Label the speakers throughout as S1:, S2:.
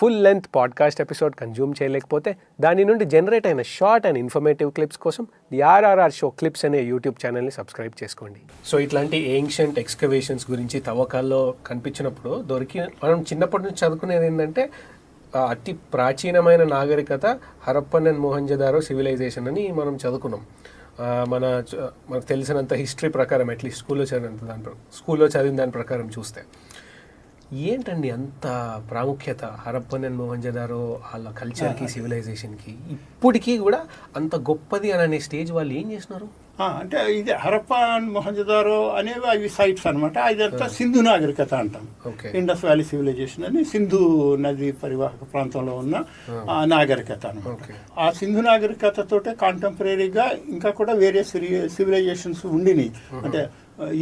S1: Full length podcast episode consume చేయలేకపోతే దాని నుండి జనరేట్ అయిన షార్ట్ అండ్ ఇన్ఫర్మేటివ్ క్లిప్స్ కోసం ది ఆర్ఆర్ఆర్ షో క్లిప్స్ అనే యూట్యూబ్ ఛానల్ని సబ్స్క్రైబ్ చేసుకోండి. సో ఇట్లాంటి ఏన్షియంట్ ఎక్స్కవేషన్స్ గురించి తవ్వకాల్లో కనిపించినప్పుడు మనం చిన్నప్పటి నుంచి చదువుకునేది ఏంటంటే అతి ప్రాచీనమైన నాగరికత హరప్పన్ అండ్ మొహంజదారో సివిలైజేషన్ అని మనం చదువుకున్నాం. మనకు తెలిసినంత హిస్టరీ ప్రకారం అట్లీస్ట్ స్కూల్లో చదివిన దాని ప్రకారం చూస్తే ఏంటండి అంత ప్రాముఖ్యత హరప్పన్ అండ్ మొహంజదారో వాళ్ళ కల్చర్కి సివిలైజేషన్కి ఇప్పటికీ కూడా అంత గొప్పది అని అనే స్టేజ్ వాళ్ళు ఏం చేస్తున్నారు
S2: అంటే ఇది హరప్ప అండ్ మొహంజదారో అనేవి అవి సైట్స్ అనమాట. ఇదంతా సింధు నాగరికత అంటాం. ఇండస్ వ్యాలీ సివిలైజేషన్ అని సింధు నది పరివాహక ప్రాంతంలో ఉన్న నాగరికత అనమాట. ఆ సింధు నాగరికతతోటే కాంటెంపరీగా ఇంకా కూడా వేరే సివిలైజేషన్స్ ఉండినాయి. అంటే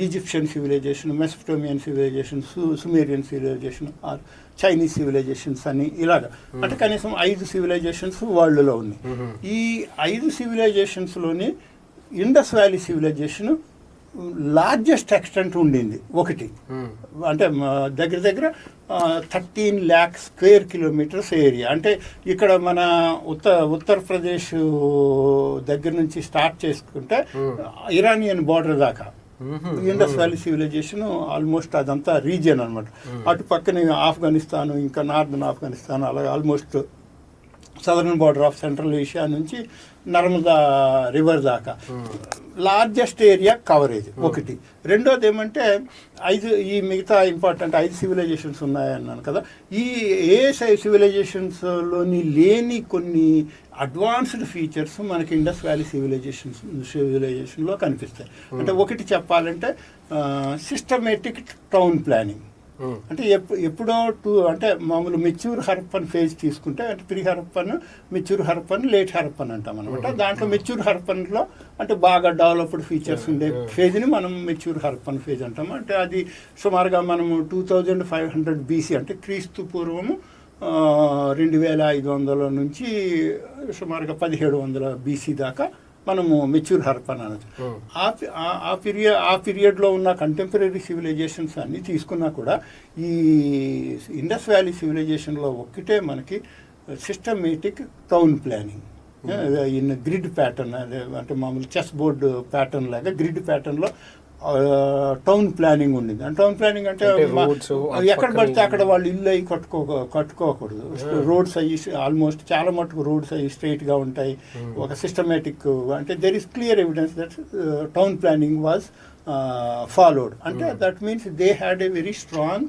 S2: Egyptian civilisation, Mesopotamian civilisation, Sumerian civilisation, or Chinese civilisations అని ఇలాగా అంటే కనీసం 5 సివిలైజేషన్స్ వరల్డ్లో ఉన్నాయి. ఈ 5 సివిలైజేషన్స్లోని Indus valley civilisation largest extent ఉండింది ఒకటి. అంటే దగ్గర 13 lakh square kilometers ఏరియా. అంటే ఇక్కడ మన ఉత్తరప్రదేశ్ దగ్గర నుంచి స్టార్ట్ చేసుకుంటే ఇరానియన్ బార్డర్ దాకా ఇండస్ వ్యాలీ సివిలైజేషన్ ఆల్మోస్ట్ అదంతా రీజియన్ అనమాట. అటు పక్కన ఆఫ్ఘనిస్తాన్, ఇంకా నార్దర్న్ ఆఫ్ఘనిస్తాన్, అలాగే almost southern border of central Asia నుంచి నర్మదా రివర్ దాకా లార్జెస్ట్ ఏరియా కవరేజ్ ఒకటి. రెండోది ఏమంటే ఈ మిగతా ఇంపార్టెంట్ 5 సివిలైజేషన్స్ ఉన్నాయన్నాను కదా. ఈ సివిలైజేషన్స్లోని లేని కొన్ని అడ్వాన్స్డ్ ఫీచర్స్ మనకి ఇండస్ వ్యాలీ సివిలైజేషన్లో కనిపిస్తాయి. అంటే ఒకటి చెప్పాలంటే సిస్టమేటిక్ టౌన్ ప్లానింగ్. అంటే ఎప్పుడో అంటే మామూలు మెచ్యూర్ హరప్పన్ ఫేజ్ తీసుకుంటే అంటే pre Harappan, mature Harappan, late Harappan అంటాం అనమాట. దాంట్లో మెచ్యూర్ హరప్పన్లో అంటే బాగా డెవలప్డ్ ఫీచర్స్ ఉండే ఫేజ్ని మనం మెచ్యూర్ హరప్పన్ ఫేజ్ అంటాము. అంటే అది సుమారుగా మనము 2500 BC అంటే క్రీస్తు పూర్వము 2500 నుంచి సుమారుగా 1700 BC దాకా మనము మెచ్యూర్ హరప్పన్ అనొచ్చు. ఆ పీరియడ్లో ఉన్న కంటెంపరీ సివిలైజేషన్స్ అన్నీ తీసుకున్నా కూడా ఈ ఇండస్ వ్యాలీ సివిలైజేషన్లో ఒక్కటే మనకి systematic town planning in grid pattern. అంటే మామూలు చెస్ బోర్డు ప్యాటర్న్ లాగా గ్రిడ్ ప్యాటర్న్లో టౌన్ ప్లానింగ్ ఉండింది. టౌన్ ప్లానింగ్ అంటే ఎక్కడ పడితే అక్కడ వాళ్ళు ఇల్లు అయ్యి కట్టుకోకూడదు. రోడ్స్ అయ్యి ఆల్మోస్ట్ చాలా మటుకు రోడ్స్ అయ్యి స్ట్రైట్గా ఉంటాయి. ఒక సిస్టమేటిక్ అంటే there is clear evidence that town planning was followed. అంటే that means they had a very strong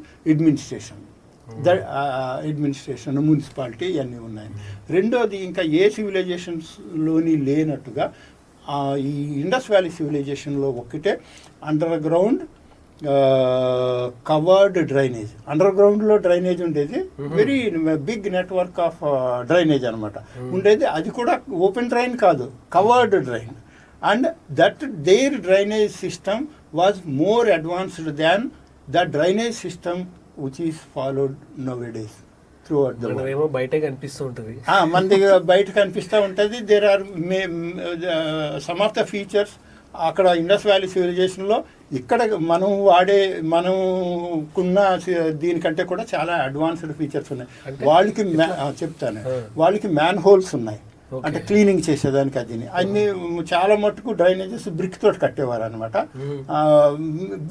S2: administration, municipality ఇవన్నీ ఉన్నాయి. రెండోది ఇంకా ఏ సివిలైజేషన్స్లోని లేనట్టుగా ఈ ఇండస్ వ్యాలీ సివిలైజేషన్లో ఒక్కటే underground covered drainage. Under గ్రౌండ్లో డ్రైనేజ్ ఉండేది, very big network of drainage అనమాట ఉండేది. అది కూడా ఓపెన్ డ్రైన్ కాదు, covered drain. And that their drainage system was more advanced than the drainage system which is followed nowadays.
S1: బయట కనిపిస్తూ ఉంటుంది,
S2: మన దగ్గర బయట కనిపిస్తూ ఉంటుంది. There are some of the features అక్కడ ఇండస్ వ్యాలీ సివిలైజేషన్లో ఇక్కడ మనకున్న దీనికంటే కూడా చాలా అడ్వాన్స్డ్ ఫీచర్స్ ఉన్నాయి. వాళ్ళకి చెప్తాను, వాళ్ళకి మ్యాన్ హోల్స్ ఉన్నాయి. అంటే క్లీనింగ్ చేసేదానికి అన్ని చాలా మట్టుకు డ్రైనేజెస్ బ్రిక్ తోటి కట్టేవారు అనమాట.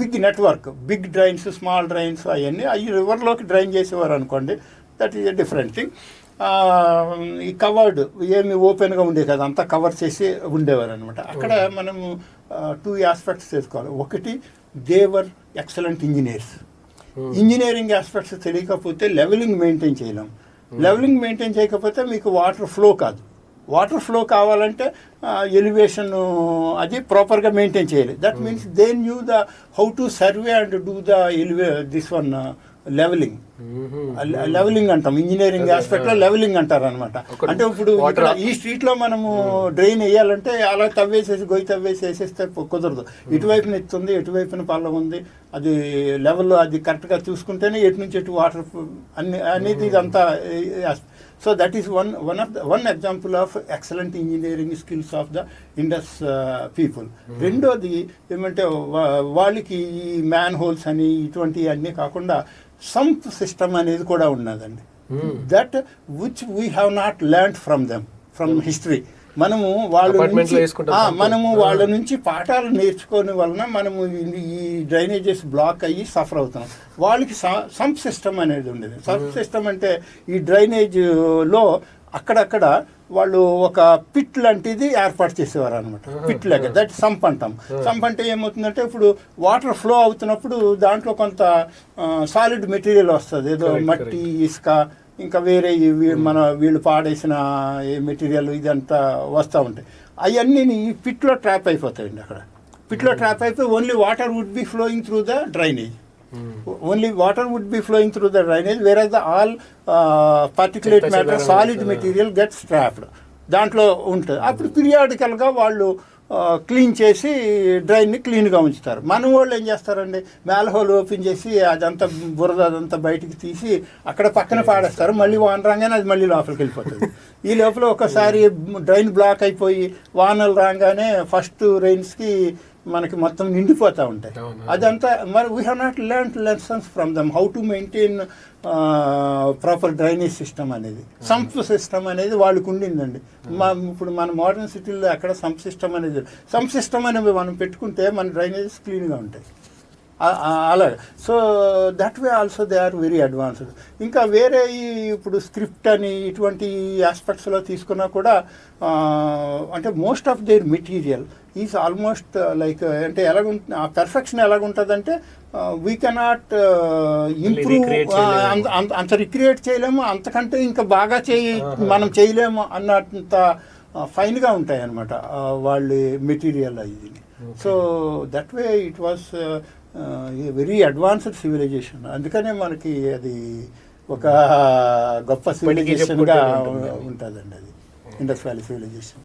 S2: Big network, big drains, small drains అవన్నీ అవి రివర్లోకి డ్రైన్ చేసేవారు అనుకోండి. That is a different thing. ఈ కవర్డ్ ఏమి ఓపెన్గా ఉండే కదా, అంతా కవర్ చేసి ఉండేవారు అనమాట. అక్కడ మనము 2 ఆస్పెక్ట్స్ చేసుకోవాలి. ఒకటి, they were excellent engineers. Engineering aspects తెలియకపోతే లెవెలింగ్ మెయింటైన్ చేయలేం. లెవెలింగ్ మెయింటైన్ చేయకపోతే మీకు వాటర్ ఫ్లో కాదు. వాటర్ ఫ్లో కావాలంటే ఎలివేషన్ అది ప్రాపర్గా మెయింటైన్ చేయాలి. That means they knew the how to survey and do the this one levelling అంటాం. ఇంజనీరింగ్ ఆస్పెక్ట్లో లెవెలింగ్ అంటారు అనమాట. అంటే ఇప్పుడు ఈ స్ట్రీట్లో మనము డ్రైన్ వేయాలంటే అలా గొయ్యి తవ్వేసి వేసేస్తే కుదరదు. ఇటువైపున ఎత్తుంది, ఎటువైపున పళ్ళం ఉంది, అది లెవెల్ అది కరెక్ట్గా చూసుకుంటేనే ఎటు నుంచి ఎటు వాటర్ అనేది ఇదంతా. So that is one example of excellent engineering skills of the Indus people. రెండోది ఏమంటే వాళ్ళకి ఈ మ్యాన్ హోల్స్ అని ఇటువంటివి అన్నీ కాకుండా సంప్ సిస్టమ్ అనేది కూడా ఉన్నదండి. That which we have not learned from them from history. మనము వాళ్ళ నుంచి పాఠాలు నేర్చుకోని వలన మనము ఈ డ్రైనేజెస్ బ్లాక్ అయ్యి సఫర్ అవుతున్నాం. వాళ్ళకి సంప్ సిస్టమ్ అనేది ఉండేది. సంప్ సిస్టమ్ అంటే ఈ డ్రైనేజ్లో అక్కడక్కడ వాళ్ళు ఒక పిట్ లాంటిది ఏర్పాటు చేసేవారు అనమాట. పిట్ లాగా, దట్ సంప్ అంటాం. సంప్ అంటే ఏమవుతుందంటే ఇప్పుడు వాటర్ ఫ్లో అవుతున్నప్పుడు దాంట్లో కొంత సాలిడ్ మెటీరియల్ వస్తుంది, ఏదో మట్టి, ఇసుక, ఇంకా వేరే వీళ్ళు పాడేసిన మెటీరియల్ ఇదంతా వస్తూ ఉంటాయి. అవన్నీ ఈ పిట్లో ట్రాప్ అయిపోతాయండి. అక్కడ పిట్లో ట్రాప్ అయిపోయి only water would be flowing through the drainage. Only water would be flowing through the drainage, whereas the all particulate matter, solid material gets trapped. దాంట్లో ఉంటుంది. అప్పుడు పీరియాడికల్గా వాళ్ళు క్లీన్ చేసి డ్రైన్ని క్లీన్గా ఉంచుతారు. మన వాళ్ళు ఏం చేస్తారండి, మ్యాల్ హోల్ ఓపెన్ చేసి అదంతా బురద అదంతా బయటికి తీసి అక్కడ పక్కన పాడేస్తారు. మళ్ళీ వాన రాగానే అది మళ్ళీ లోపలికి వెళ్ళిపోతుంది. ఈ లోపల ఒకసారి డ్రైన్ బ్లాక్ అయిపోయి వానలు రాగానే ఫస్ట్ రెయిన్స్కి మనకి మొత్తం నిండిపోతూ ఉంటాయి. అదంతా మరి we have not learn lessons from them how to maintain proper drainage system అనేది. సంప్ సిస్టమ్ అనేది వాళ్ళకు ఉండిందండి. ఇప్పుడు మన మోడర్న్ సిటీల్లో అక్కడ సంప్ సిస్టమ్ అనేది, సంప్ సిస్టమ్ అనేది మనం పెట్టుకుంటే మన డ్రైనేజెస్ క్లీన్గా ఉంటాయి. అలాగే. So that way also they are very advanced. ఇంకా వేరే ఇప్పుడు స్క్రిప్ట్ అని ఇటువంటి ఆస్పెక్ట్స్లో తీసుకున్నా కూడా అంటే most of their material is almost like అంటే ఎలాగుంటుంది, ఆ పెర్ఫెక్షన్ ఎలాగుంటుందంటే వీ కెనాట్ ఇంప్రూవ్, అంత రిక్రియేట్ చేయలేము, అంతకంటే ఇంకా బాగా మనం చేయలేము అన్నంత ఫైన్గా ఉంటాయి అన్నమాట వాళ్ళ మెటీరియల్ ఇది. So that way it was very advanced civilisation. అందుకనే మనకి అది ఒక గొప్ప సివిలైజేషన్గా ఉంటుందండి అది ఇండస్ వ్యాలీ సివిలైజేషన్.